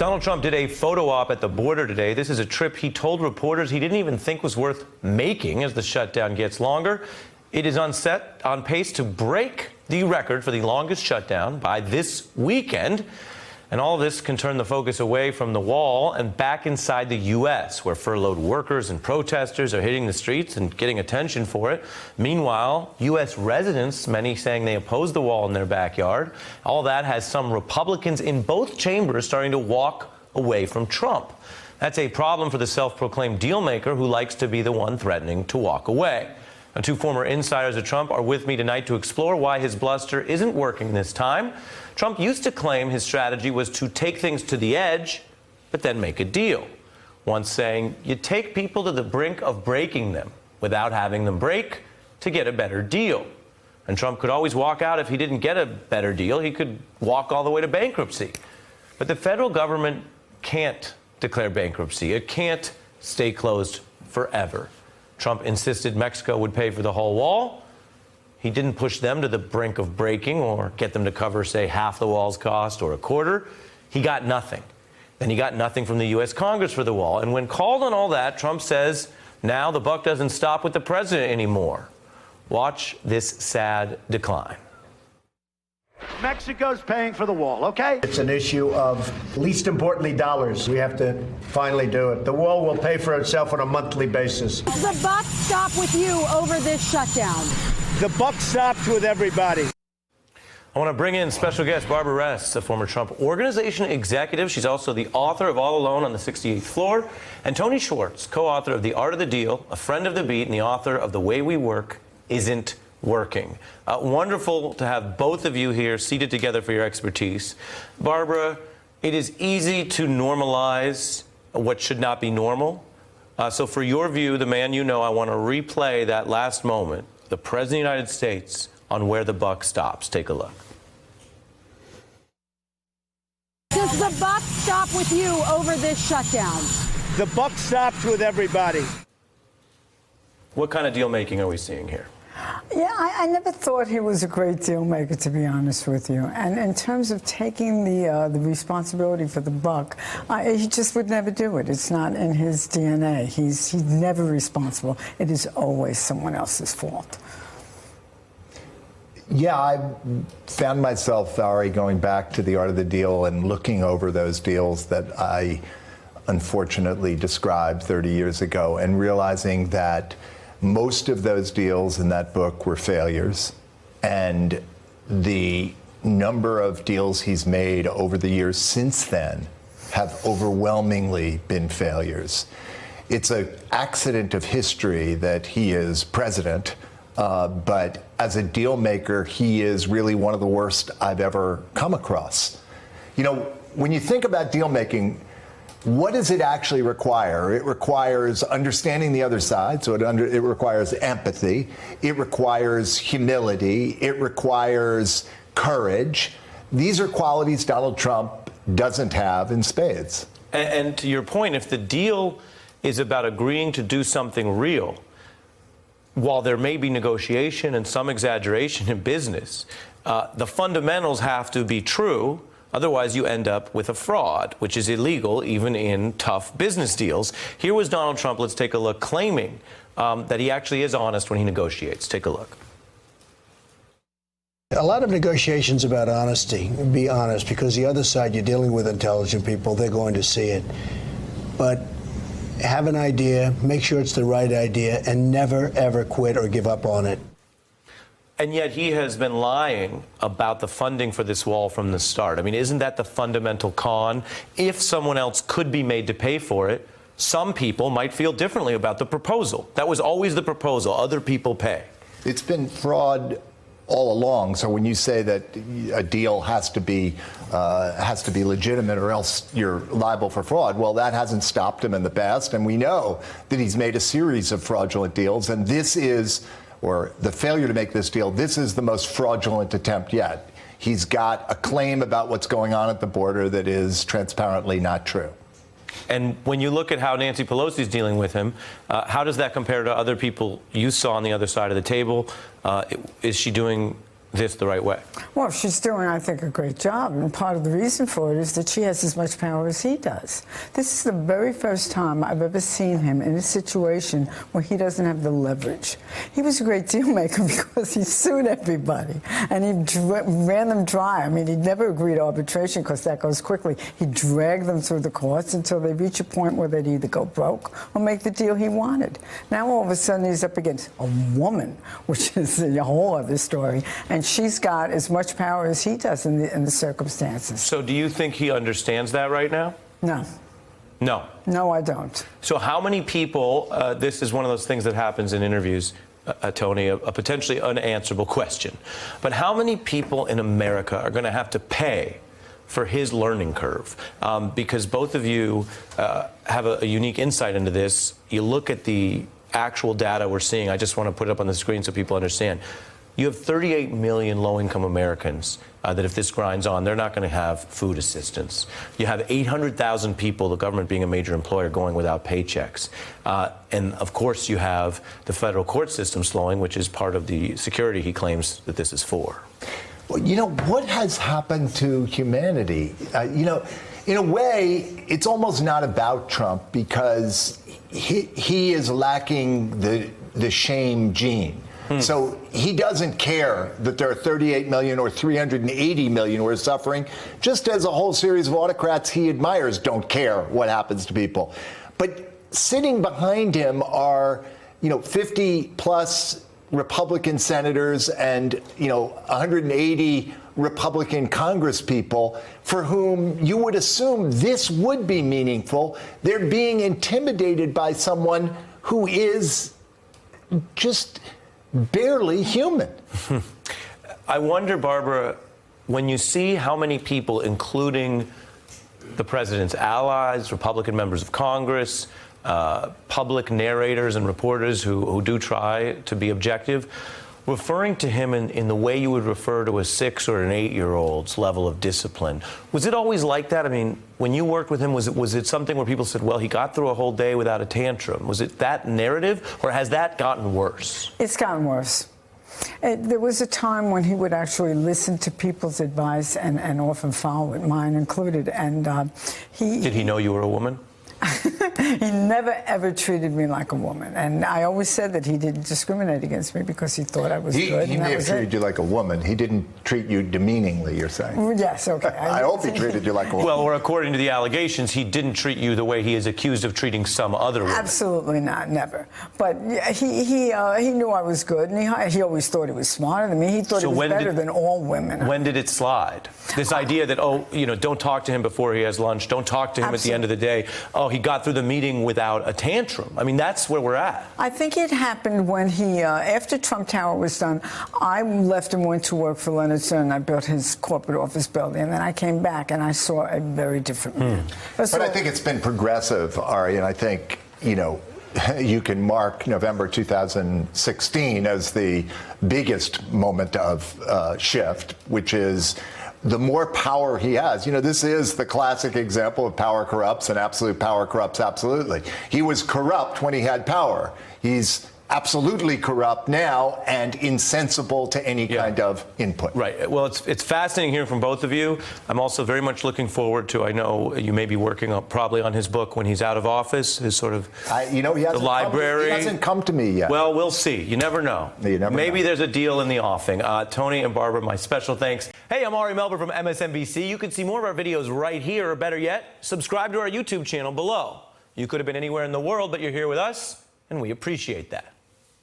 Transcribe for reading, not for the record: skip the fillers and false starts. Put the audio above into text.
Donald Trump did a photo op at the border today. This is a trip he told reporters he didn't even think was worth making as the shutdown gets longer. It is on pace to break the record for the longest shutdown by this weekend. And all of this can turn the focus away from the wall and back inside the U.S., where furloughed workers and protesters are hitting the streets and getting attention for it. Meanwhile, U.S. residents, many saying they oppose the wall in their backyard. All that has some Republicans in both chambers starting to walk away from Trump. That's a problem for the self-proclaimed dealmaker who likes to be the one threatening to walk away. Now, two former insiders of Trump are with me tonight to explore why his bluster isn't working this time. Trump used to claim his strategy was to take things to the edge, but then make a deal. Once saying, you take people to the brink of breaking them without having them break to get a better deal. And Trump could always walk out if he didn't get a better deal. He could walk all the way to bankruptcy. But the federal government can't declare bankruptcy. It can't stay closed forever. Trump insisted Mexico would pay for the whole wall. He didn't push them to the brink of breaking or get them to cover, say, half the wall's cost or a quarter. He got nothing. Then he got nothing from the U.S. Congress for the wall. And when called on all that, Trump says, now the buck doesn't stop with the president anymore. Watch this sad decline. Mexico's paying for the wall, okay? It's an issue of, least importantly, dollars. We have to finally do it. The wall will pay for itself on a monthly basis. The buck stop with you over this shutdown. The buck stops with everybody. I want to bring in special guest Barbara Ress, a former Trump Organization executive. She's also the author of All Alone on the 68th Floor. And Tony Schwartz, co-author of The Art of the Deal, a friend of the beat, and the author of The Way We Work Isn't Working. Wonderful to have both of you here seated together for your expertise. Barbara, it is easy to normalize what should not be normal. So for your view, the man you know, I want to replay that last moment, the President of the United States, on where the buck stops. Take a look. Does the buck stop with you over this shutdown? The buck stops with everybody. What kind of deal making are we seeing here? Yeah, I never thought he was a great deal maker, to be honest with you. And in terms of taking the responsibility for the buck, he just would never do it. It's not in his DNA. He's never responsible. It is always someone else's fault. Yeah, I found myself, Valerie, going back to The Art of the Deal and looking over those deals that I unfortunately described 30 years ago and realizing that most of those deals in that book were failures, and the number of deals he's made over the years since then have overwhelmingly been failures. It's an accident of history that he is president, but as a deal maker, he is really one of the worst I've ever come across. You know, when you think about deal making, what does it actually require? It requires understanding the other side, so it requires empathy. It requires humility. It requires courage. These are qualities Donald Trump doesn't have in spades. And to your point, if the deal is about agreeing to do something real, while there may be negotiation and some exaggeration in business, the fundamentals have to be true. Otherwise, you end up with a fraud, which is illegal even in tough business deals. Here was Donald Trump, let's take a look, claiming that he actually is honest when he negotiates. Take a look. A lot of negotiations about honesty. Be honest, because the other side, you're dealing with intelligent people. They're going to see it. But have an idea, make sure it's the right idea, and never, ever quit or give up on it. And yet he has been lying about the funding for this wall from the start. I mean, isn't that the fundamental con? If someone else could be made to pay for it, some people might feel differently about the proposal. That was always the proposal. Other people pay. It's been fraud all along. So when you say that a deal has to be legitimate or else you're liable for fraud, well, that hasn't stopped him in the past. And we know that he's made a series of fraudulent deals. And this is, or the failure to make this deal, this is the most fraudulent attempt yet. He's got a claim about what's going on at the border that is transparently not true. And when you look at how Nancy Pelosi is dealing with him, how does that compare to other people you saw on the other side of the table? Is she doing this the right way? Well, she's doing, I think, a great job. And part of the reason for it is that she has as much power as he does. This is the very first time I've ever seen him in a situation where he doesn't have the leverage. He was a great deal maker because he sued everybody and he ran them dry. I mean, he never agreed to arbitration because that goes quickly. He dragged them through the courts until they reach a point where they'd either go broke or make the deal he wanted. Now, all of a sudden, he's up against a woman, which is a whole other story. And she's got as much power as he does in the circumstances. So do you think he understands that right now? No. No. No, I don't. So how many people, this is one of those things that happens in interviews, Tony, a potentially unanswerable question, but how many people in America are going to have to pay for his learning curve? Because both of you have a unique insight into this. You look at the actual data we're seeing. I just want to put it up on the screen so people understand. You have 38 million low-income Americans that if this grinds on, they're not going to have food assistance. You have 800,000 people, the government being a major employer, going without paychecks. And, of course, you have the federal court system slowing, which is part of the security he claims that this is for. Well, you know, what has happened to humanity? You know, in a way, it's almost not about Trump because he is lacking the shame gene. So he doesn't care that there are 38 million or 380 million who are suffering, just as a whole series of autocrats he admires don't care what happens to people. But sitting behind him are, 50 plus Republican senators and, 180 Republican congresspeople for whom you would assume this would be meaningful. They're being intimidated by someone who is just barely human. I wonder, Barbara, when you see how many people, including the president's allies, Republican members of Congress, public narrators and reporters who do try to be objective, referring to him in the way you would refer to a 6 or an 8-year-old's level of discipline. Was it always like that? I mean, when you worked with him, was it something where people said, well, he got through a whole day without a tantrum? Was it that narrative, or has that gotten worse? It's gotten worse. There was a time when he would actually listen to people's advice and often follow it, mine included. And Did he know you were a woman? He never, ever treated me like a woman. And I always said that he didn't discriminate against me because he thought I was good. He may have treated you like a woman. He didn't treat you demeaningly, you're saying. Yes, okay. I hope he treated you like a woman. Well, or according to the allegations, he didn't treat you the way he is accused of treating some other women. Absolutely not, never. But he knew I was good, and he always thought he was smarter than me. He thought he was better than all women. When did it slide? This idea that, don't talk to him before he has lunch, don't talk to him at the end of the day. Oh, he got through the meeting without a tantrum. I mean, that's where we're at. I think it happened when he, after Trump Tower was done, I left and went to work for Leonard Stern. I built his corporate office building, and then I came back and I saw a very different man. But I think it's been progressive, Ari, and I think, you can mark November 2016 as the biggest moment of shift, which is the more power he has. This is the classic example of power corrupts, and absolute power corrupts absolutely. He was corrupt when he had power. He's absolutely corrupt now and insensible to any kind of input. Right. Well, it's fascinating hearing from both of you. I'm also very much looking forward to, I know you may be working probably on his book when he's out of office, his sort of he the library. He hasn't come to me yet. Well, we'll see. You never know. Maybe there's a deal in the offing. Tony and Barbara, my special thanks. Hey, I'm Ari Melber from MSNBC. You can see more of our videos right here, or better yet, subscribe to our YouTube channel below. You could have been anywhere in the world, but you're here with us, and we appreciate that.